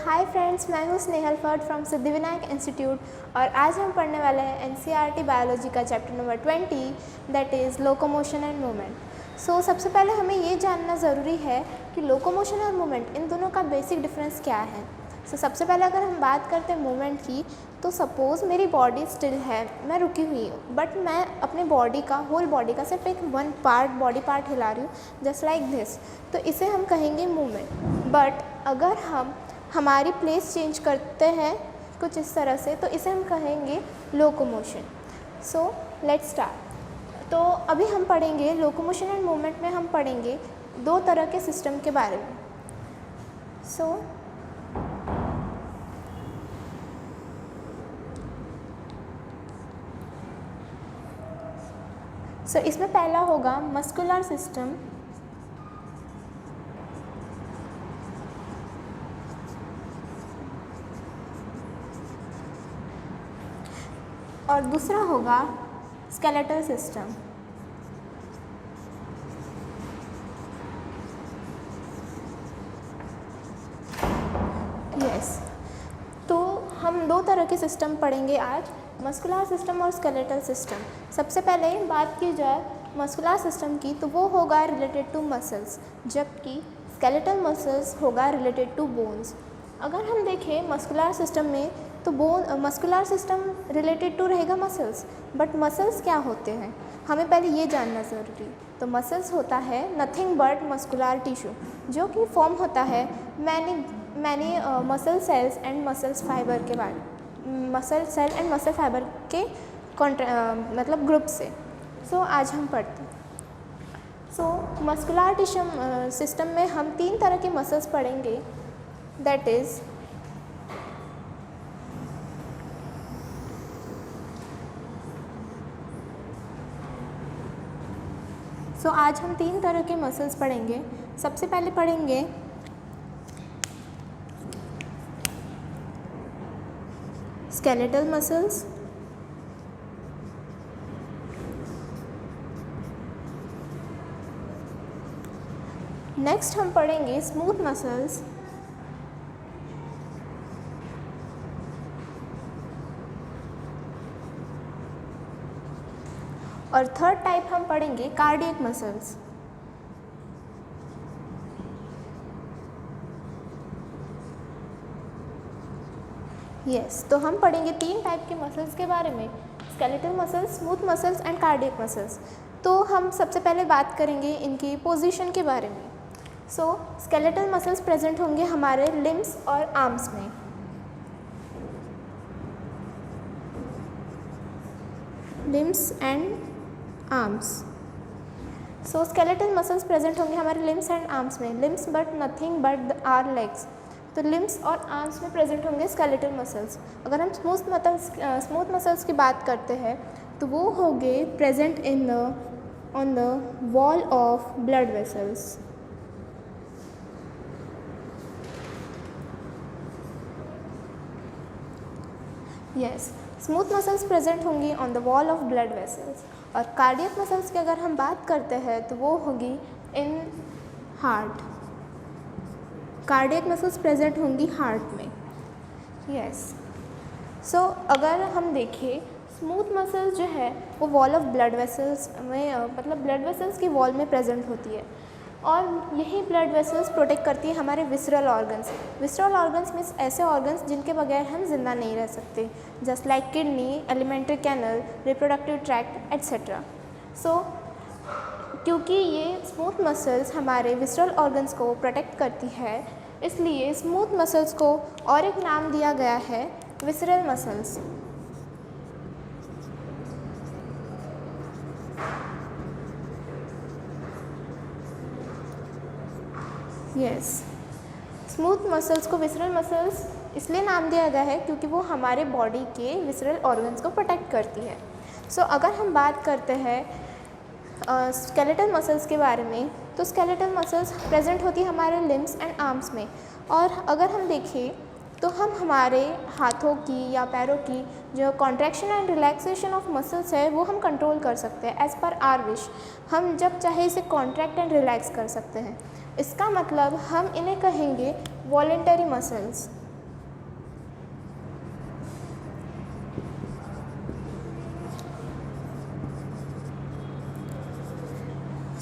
Hi friends, मैं हूँ Snehal फर्ड from Siddhivinayak institute और आज हम पढ़ने वाले हैं एनसीईआरटी बायोलॉजी का chapter number 20 that is locomotion and movement. सबसे पहले हमें ये जानना ज़रूरी है कि लोकोमोशन और मूवमेंट इन दोनों का बेसिक डिफरेंस क्या है। सबसे पहले अगर हम बात करते हैं मूवमेंट की, तो सपोज़ मेरी बॉडी स्टिल है, मैं रुकी हुई हूँ, बट मैं अपने बॉडी का होल बॉडी का सिर्फ एक बॉडी पार्ट हिला रही हूँ जस्ट लाइक दिस, तो इसे हम कहेंगे मूवमेंट। बट अगर हम हमारी प्लेस चेंज करते हैं कुछ इस तरह से, तो इसे हम कहेंगे लोकोमोशन। Let's start. तो अभी हम पढ़ेंगे लोकोमोशन एंड मूवमेंट में हम पढ़ेंगे दो तरह के सिस्टम के बारे में। इसमें पहला होगा मस्कुलर सिस्टम, और दूसरा होगा स्केलेटल सिस्टम। तो हम दो तरह के सिस्टम पढ़ेंगे आज, मस्कुलर सिस्टम और स्केलेटल सिस्टम। सबसे पहले बात की जाए मस्कुलर सिस्टम की, तो वो होगा रिलेटेड टू मसल्स, जबकि स्केलेटल मसल्स होगा रिलेटेड टू बोन्स। अगर हम देखें मस्कुलर सिस्टम में, तो मस्कुलर सिस्टम रिलेटेड टू रहेगा मसल्स, बट मसल्स क्या होते हैं हमें पहले ये जानना ज़रूरी। तो मसल्स होता है नथिंग बट मस्कुलर टिश्यू, जो कि फॉर्म होता है many muscle cells and muscles fibre के बाद muscle cell and muscle fibre के मतलब ग्रुप से। आज हम पढ़ते हैं। मस्कुलर टिश्यू सिस्टम में हम तीन तरह के मसल्स पढ़ेंगे, दैट इज़ आज हम तीन तरह के मसल्स पढ़ेंगे। सबसे पहले पढ़ेंगे स्केलेटल मसल्स, नेक्स्ट हम पढ़ेंगे स्मूथ मसल्स, और थर्ड टाइप हम पढ़ेंगे कार्डियक मसल्स। तो हम पढ़ेंगे तीन टाइप के मसल्स के बारे में, skeletal muscles, smooth muscles and cardiac muscles. तो हम सबसे पहले बात करेंगे इनकी पोजीशन के बारे में। स्केलेटल मसल्स प्रेजेंट होंगे हमारे लिम्स और आर्म्स में। Limbs and arms. Skeletal muscles present होंगे हमारे लिम्स एंड आर्म्स में। Limbs but nothing but are legs, तो लिम्स और आर्म्स में प्रेजेंट होंगे स्केलेटल मसल्स। अगर हम स्मूथ मसल्स की बात करते हैं, तो वो होंगे present on the wall of blood vessels. Smooth muscles present होंगी on the wall of blood vessels. और कार्डियक मसल्स की अगर हम बात करते हैं, तो वो होगी in heart. Cardiac muscles present होंगी हार्ट में। अगर हम देखें स्मूथ मसल्स जो है वो वॉल ऑफ ब्लड वेसल्स में मतलब ब्लड वेसल्स की वॉल में प्रेजेंट होती है, और यही ब्लड वेसल्स प्रोटेक्ट करती है हमारे visceral organs. Visceral organs means ऐसे ऑर्गन्स जिनके बगैर हम जिंदा नहीं रह सकते, just like kidney, alimentary canal, reproductive tract etcetera. क्योंकि ये स्मूथ मसल्स हमारे विसरल ऑर्गन्स को प्रोटेक्ट करती है, इसलिए स्मूथ मसल्स को और एक नाम दिया गया है विसरल मसल्स। स्मूथ मसल्स को विसरल मसल्स इसलिए नाम दिया गया है क्योंकि वो हमारे बॉडी के विसरल ऑर्गन्स को प्रोटेक्ट करती है। अगर हम बात करते हैं स्केलेटल मसल्स के बारे में, तो स्केलेटल मसल्स प्रेजेंट होती है हमारे लिम्स एंड आर्म्स में। और अगर हम देखें, तो हम हमारे हाथों की या पैरों की जो contraction and relaxation of muscles है, वो हम कंट्रोल कर सकते हैं एज़ पर आर विश। हम जब चाहे इसे कॉन्ट्रैक्ट एंड रिलैक्स कर सकते हैं। इसका मतलब हम इन्हें कहेंगे voluntary muscles.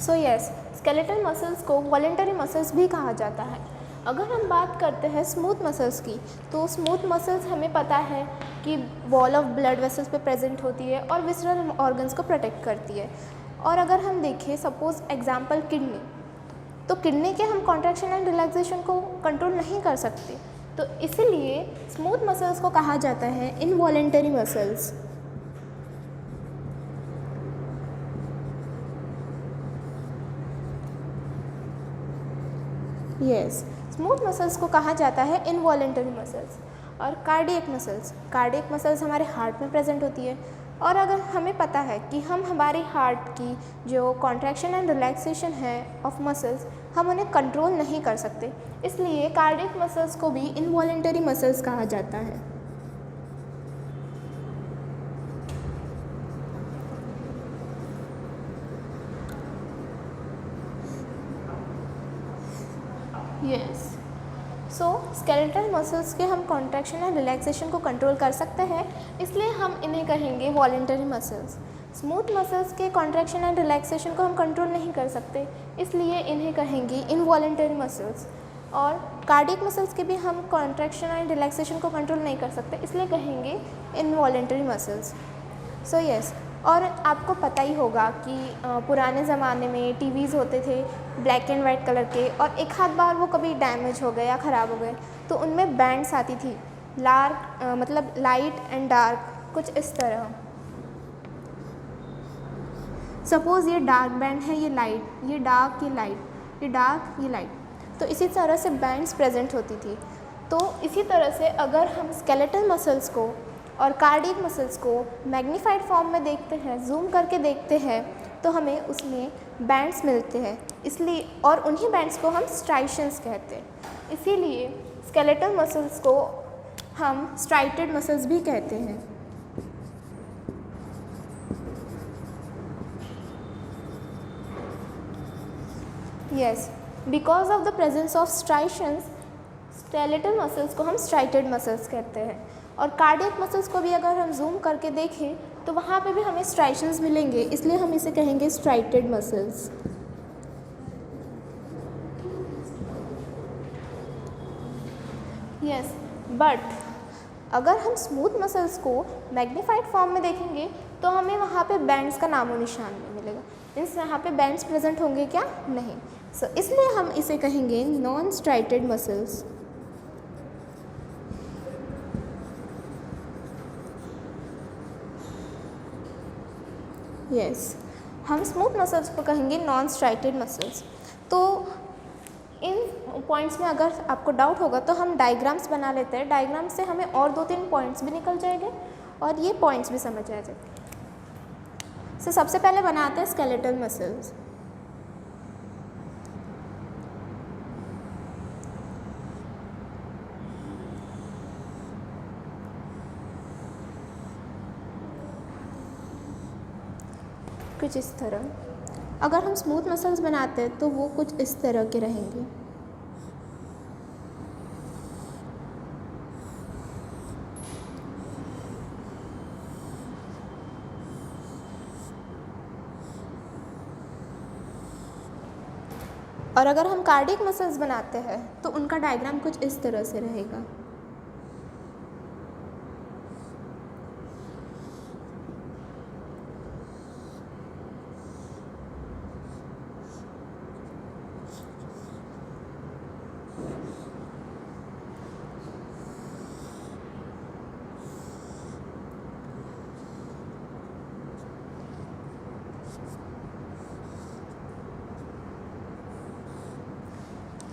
So yes, skeletal muscles को वॉलेंटरी मसल्स भी कहा जाता है। अगर हम बात करते हैं स्मूथ मसल्स की, तो स्मूथ मसल्स हमें पता है कि वॉल ऑफ ब्लड वेसल्स पे प्रेजेंट होती है और विसरल ऑर्गन्स को प्रोटेक्ट करती है। और अगर हम देखें सपोज एग्जांपल किडनी, तो किडनी के हम कॉन्ट्रैक्शन एंड रिलैक्सेशन को कंट्रोल नहीं कर सकते, तो इसीलिए स्मूथ मसल्स को कहा जाता है involuntary muscles. Yes, smooth muscles को कहा जाता है इनवॉलेंटरी मसल्स। और कार्डियक मसल्स हमारे हार्ट में प्रेजेंट होती है। और अगर हमें पता है कि हम हमारे हार्ट की जो कॉन्ट्रैक्शन एंड रिलैक्सेशन है ऑफ मसल्स, हम उन्हें कंट्रोल नहीं कर सकते, इसलिए कार्डियक मसल्स को भी इनवॉलेंटरी मसल्स कहा जाता है। यस, सो स्केलेटल मसल्स के हम कॉन्ट्रैक्शन एंड रिलैक्सेशन को कंट्रोल कर सकते हैं, इसलिए हम इन्हें कहेंगे वॉलेंटरी मसल्स। स्मूथ मसल्स के कॉन्ट्रैक्शन एंड रिलैक्सेशन को हम कंट्रोल नहीं कर सकते, इसलिए इन्हें कहेंगे इनवॉलेंटरी मसल्स। और कार्डियक मसल्स के भी हम कॉन्ट्रैक्शन एंड रिलैक्सेशन को कंट्रोल नहीं कर सकते, इसलिए कहेंगे इनवॉलेंटरी मसल्स। सो यस, और आपको पता ही होगा कि पुराने ज़माने में टीवीज़ होते थे ब्लैक एंड वाइट कलर के, और एक आध बार वो कभी डैमेज हो गए या ख़राब हो गए, तो उनमें बैंड्स आती थी मतलब लाइट एंड डार्क, कुछ इस तरह। सपोज़ ये डार्क बैंड है, ये लाइट, ये डार्क, ये लाइट, ये डार्क, ये लाइट, तो इसी तरह से बैंड्स प्रेजेंट होती थी। तो इसी तरह से अगर हम स्केलेटल मसल्स को और कार्डियक मसल्स को मैग्नीफाइड फॉर्म में देखते हैं, जूम करके देखते हैं, तो हमें उसमें बैंड्स मिलते हैं, इसलिए और उन्हीं बैंड्स को हम स्ट्राइशंस कहते हैं। इसीलिए स्केलेटल मसल्स को हम स्ट्राइटेड मसल्स भी कहते हैं। Yes, because of the presence of striations, skeletal muscles को हम स्ट्राइटेड मसल्स कहते हैं। और कार्डियक मसल्स को भी अगर हम जूम करके देखें, तो वहाँ पे भी हमें स्ट्राइशंस मिलेंगे, इसलिए हम इसे कहेंगे स्ट्राइटेड मसल्स। यस, बट अगर हम स्मूथ मसल्स को मैग्नीफाइड फॉर्म में देखेंगे, तो हमें वहाँ पे बैंड्स का नामो निशान नहीं मिलेगा। मीन्स यहाँ पे बैंड्स प्रेजेंट होंगे क्या? नहीं। सो इसलिए हम इसे कहेंगे नॉन स्ट्राइटेड मसल्स। यस, हम स्मूथ मसल्स को कहेंगे नॉन स्ट्राइटेड मसल्स। तो इन पॉइंट्स में अगर आपको डाउट होगा तो हम डायग्राम्स बना लेते हैं। डायग्राम से हमें और 2-3 पॉइंट्स भी निकल जाएंगे और ये पॉइंट्स भी समझ आ जाएंगे। सो सबसे पहले बनाते हैं स्केलेटल मसल्स। कुछ इस तरह। अगर हम स्मूथ मसल्स बनाते हैं तो वो कुछ इस तरह के रहेंगे। और अगर हम कार्डियक मसल्स बनाते हैं तो उनका डायग्राम कुछ इस तरह से रहेगा।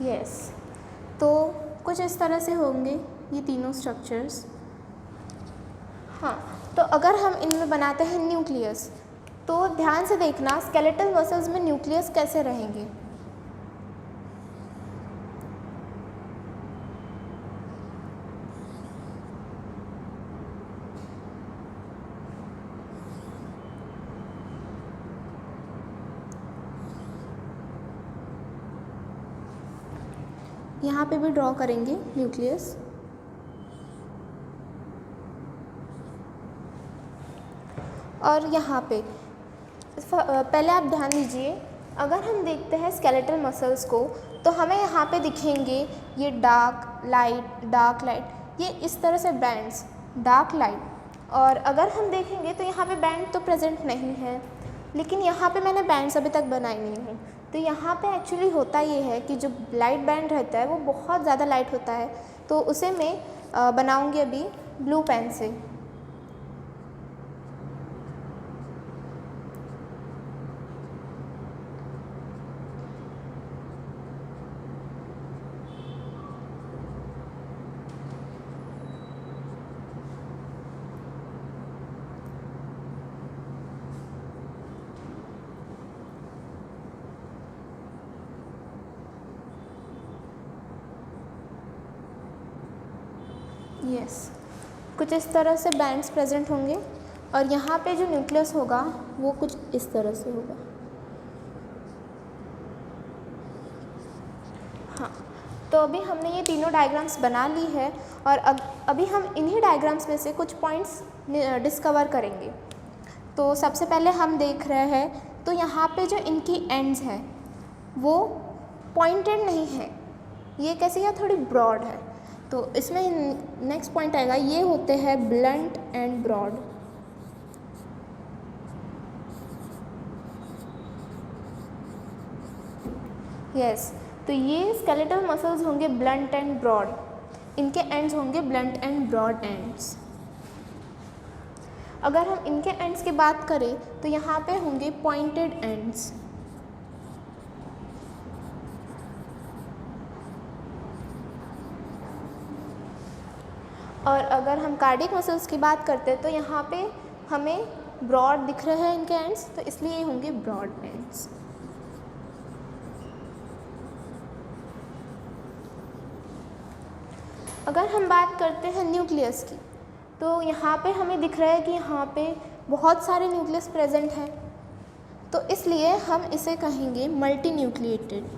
यस, तो कुछ इस तरह से होंगे ये तीनों स्ट्रक्चर्स। हाँ, तो अगर हम इनमें बनाते हैं न्यूक्लियस, तो ध्यान से देखना स्केलेटल मसल्स में न्यूक्लियस कैसे रहेंगे। यहाँ पे भी ड्रॉ करेंगे न्यूक्लियस। और यहाँ पे पहले आप ध्यान दीजिए, अगर हम देखते हैं स्केलेटल मसल्स को तो हमें यहाँ पे दिखेंगे ये डार्क लाइट, ये इस तरह से बैंड्स, डार्क लाइट। और अगर हम देखेंगे तो यहाँ पे बैंड तो प्रेजेंट नहीं है, लेकिन यहाँ पे मैंने बैंड्स अभी तक बनाए नहीं हूँ। तो यहाँ पे एक्चुअली होता ये है कि जो लाइट बैंड रहता है वो बहुत ज़्यादा लाइट होता है, तो उसे मैं बनाऊँगी अभी ब्लू पेन से। यस, कुछ इस तरह से बैंड्स प्रेजेंट होंगे और यहाँ पे जो न्यूक्लियस होगा वो कुछ इस तरह से होगा। हाँ, तो अभी हमने ये तीनों डायग्राम्स बना ली है और अभी हम इन्हीं डायग्राम्स में से कुछ पॉइंट्स डिस्कवर करेंगे। तो सबसे पहले हम देख रहे हैं तो यहाँ पे जो इनकी एंड्स हैं वो पॉइंटेड नहीं है, ये कैसे है, थोड़ी ब्रॉड है। तो इसमें नेक्स्ट पॉइंट आएगा, ये होते हैं ब्लंट एंड ब्रॉड। यस, तो ये स्केलेटल मसल्स होंगे ब्लंट एंड ब्रॉड, इनके एंड्स होंगे ब्लंट एंड ब्रॉड एंड्स। अगर हम इनके एंड्स की बात करें तो यहाँ पे होंगे पॉइंटेड एंड्स। और अगर हम कार्डियक मसल्स की बात करते हैं तो यहाँ पे हमें ब्रॉड दिख रहे हैं इनके एंड्स, तो इसलिए ये होंगे ब्रॉड एंड्स। अगर हम बात करते हैं न्यूक्लियस की तो यहाँ पे हमें दिख रहा है कि यहाँ पे बहुत सारे न्यूक्लियस प्रेजेंट हैं, तो इसलिए हम इसे कहेंगे मल्टी न्यूक्लिएटेड।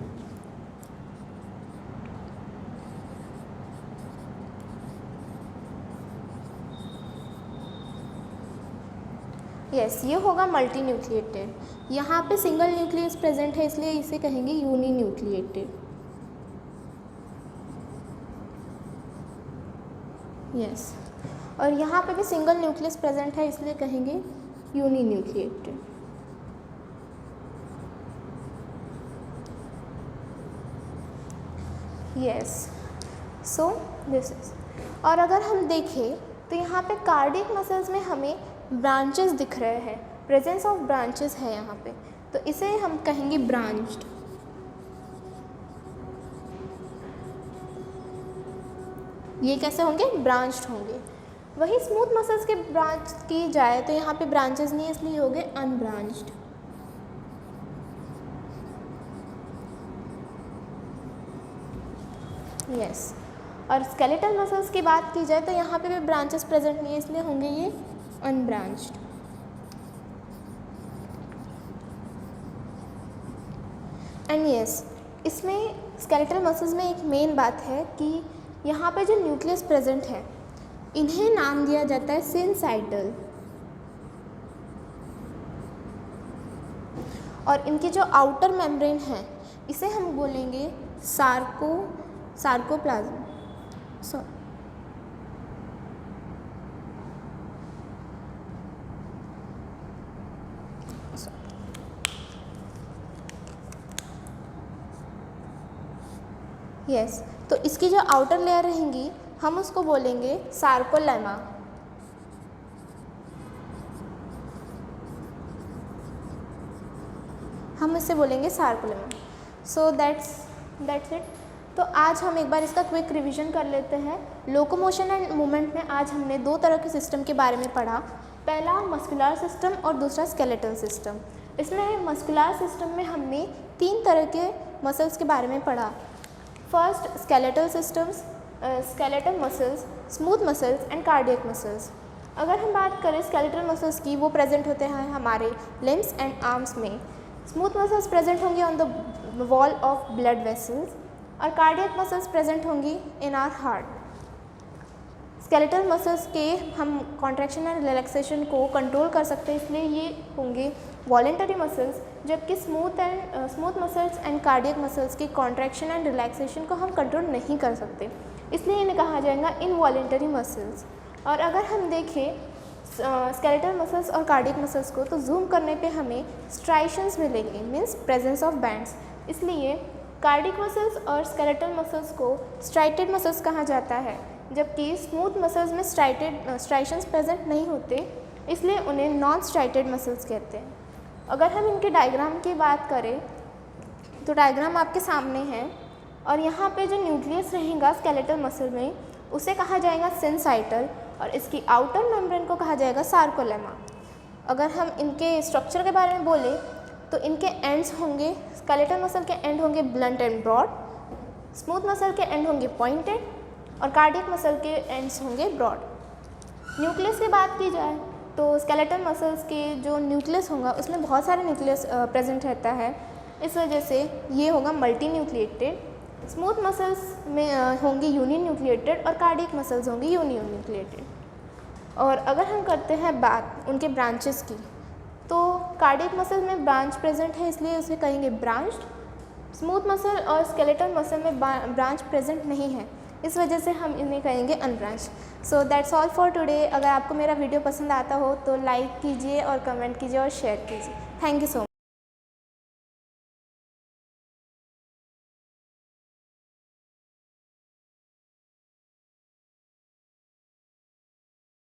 यस, ये होगा मल्टी न्यूक्लिएटेड। यहाँ पे सिंगल न्यूक्लियस प्रेजेंट है इसलिए इसे कहेंगे यूनी न्यूक्लिएटेड। यस, और यहाँ पे भी सिंगल न्यूक्लियस प्रेजेंट है इसलिए कहेंगे uninucleated. Yes, so this is. और अगर हम देखें तो यहाँ पे कार्डियक मसल्स में हमें ब्रांचेस दिख रहे हैं, प्रेजेंस ऑफ ब्रांचेस है यहाँ पे, तो इसे हम कहेंगे ब्रांच्ड। ये कैसे होंगे, ब्रांच्ड होंगे। वही स्मूथ मसल्स के ब्रांच की जाए तो यहाँ पे ब्रांचेस नहीं है इसलिए हो गए अनब्रांच्ड। यस, और स्केलेटल मसल्स की बात की जाए तो यहाँ पे भी ब्रांचेस प्रेजेंट नहीं है इसलिए होंगे ये अनब्रांच्ड। एंड यस, इसमें स्केलेटल मसल्स में एक मेन बात है कि यहाँ पे जो न्यूक्लियस प्रेजेंट है इन्हें नाम दिया जाता है सिनसाइटल, और इनकी जो आउटर मेम्ब्रेन है इसे हम बोलेंगे सार्कोप्लाज्म। यस, तो इसकी जो आउटर लेयर रहेंगी हम उसको बोलेंगे सार्कोलेमा। हम इसे बोलेंगे सार्कोलेमा। So that's it. तो आज हम एक बार इसका क्विक रिवीजन कर लेते हैं। लोकोमोशन एंड मूवमेंट में आज हमने दो तरह के सिस्टम के बारे में पढ़ा, पहला मस्कुलर सिस्टम और दूसरा स्केलेटल सिस्टम। इसमें मस्कुलर सिस्टम में हमने तीन तरह के मसल्स के बारे में पढ़ा। First skeletal systems, skeletal muscles, smooth muscles and cardiac muscles. अगर हम बात करें स्केलेटल मसल्स की, वो प्रेजेंट होते हैं हमारे लिम्स एंड आर्म्स में। स्मूथ मसल्स प्रेजेंट होंगे on the wall of blood vessels और कार्डियक मसल्स प्रेजेंट होंगी in our heart. Skeletal muscles के हम कॉन्ट्रैक्शन एंड रिलैक्सेशन को कंट्रोल कर सकते हैं इसलिए ये होंगे वॉलेंटरी मसल्स, जबकि smooth muscles and cardiac muscles की कॉन्ट्रैक्शन एंड रिलैक्सेशन को हम कंट्रोल नहीं कर सकते, इसलिए इन्हें कहा जाएगा इनवॉलेंटरी मसल्स। और अगर हम देखें स्केलेटल मसल्स और कार्डियक मसल्स को, तो जूम करने पे हमें स्ट्राइशंस मिलेंगे, मीन्स प्रेजेंस ऑफ बैंड्स। इसलिए कार्डियक मसल्स और स्केलेटल मसल्स को स्ट्राइटेड मसल्स कहा जाता है, जबकि स्मूथ मसल्स में स्ट्राइशंस प्रेजेंट नहीं होते, इसलिए उन्हें नॉन स्ट्राइटेड मसल्स कहते हैं। अगर हम इनके डायग्राम की बात करें तो डायग्राम आपके सामने है, और यहाँ पे जो न्यूक्लियस रहेगा स्केलेटल मसल में उसे कहा जाएगा सिनसाइटल, और इसकी आउटर मेम्ब्रेन को कहा जाएगा सार्कोलेमा। अगर हम इनके स्ट्रक्चर के बारे में बोलें तो इनके एंड्स होंगे, स्केलेटल मसल के एंड होंगे blunt and broad, smooth muscle के एंड होंगे पॉइंटेड, और कार्डियक मसल के एंड्स होंगे ब्रॉड। न्यूक्लियस की बात की जाए तो स्केलेटल मसल्स के जो न्यूक्लियस होगा उसमें बहुत सारे न्यूक्लियस प्रेजेंट रहता है, इस वजह से ये होगा मल्टी न्यूक्लिएटेड। स्मूथ मसल्स में होंगी यूनि न्यूक्लिएटेड, और कार्डियक मसल्स होंगी यूनि न्यूक्लिएटेड। और अगर हम करते हैं बात उनके ब्रांचेस की, तो कार्डियक मसल में ब्रांच प्रेजेंट है, इसलिए उसे कहेंगे ब्रांच्ड। स्मूथ मसल और स्केलेटल मसल में ब्रांच प्रेजेंट नहीं है, इस वजह से हम इन्हें कहेंगे unbranch. So that's all for today. अगर आपको मेरा वीडियो पसंद आता हो तो लाइक कीजिए और कमेंट कीजिए और शेयर कीजिए। Thank you so much.